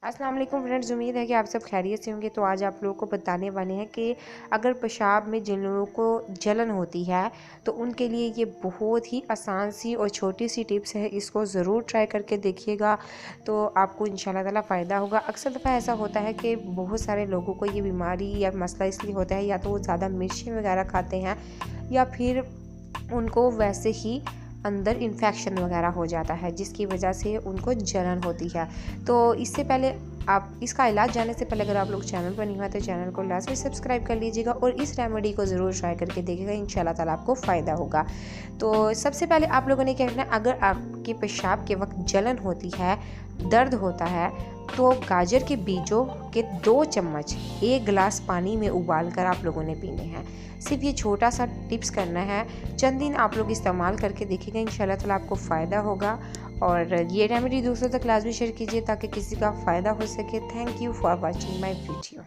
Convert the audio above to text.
अस्सलाम वालेकुम फ्रेंड्स, उम्मीद है कि आप सब खैरियत से होंगे। तो आज आप लोगों को बताने वाले हैं कि अगर पेशाब में जिन लोगों को जलन होती है तो उनके लिए ये बहुत ही आसान सी और छोटी सी टिप्स है। इसको ज़रूर ट्राई करके देखिएगा तो आपको इंशाल्लाह ताला फ़ायदा होगा। अक्सर दफ़ा ऐसा होता है कि बहुत सारे लोगों को ये बीमारी या मसला इसलिए होता है, या तो वो ज़्यादा मिर्ची वगैरह खाते हैं या फिर उनको वैसे ही अंदर इन्फेक्शन वगैरह हो जाता है जिसकी वजह से उनको जलन होती है। तो इससे पहले आप इसका इलाज जानने से पहले अगर आप लोग चैनल पर नहीं हुआ तो चैनल को लाजमी सब्सक्राइब कर लीजिएगा और इस रेमेडी को ज़रूर ट्राई करके देखिएगा, इंशाल्लाह ताला आपको फ़ायदा होगा। तो सबसे पहले आप लोगों ने क्या करना है, अगर आपके पेशाब के वक्त जलन होती है, दर्द होता है, तो गाजर के बीजों के 2 चम्मच 1 गिलास पानी में उबाल कर आप लोगों ने पीने हैं। सिर्फ ये छोटा सा टिप्स करना है, चंद दिन आप लोग इस्तेमाल करके देखिएगा, इंशाल्लाह ताला आपको फ़ायदा होगा। और ये रेमेडी दूसरों तक लाजमी शेयर कीजिए ताकि किसी का फ़ायदा हो सके। Thank you for watching my video.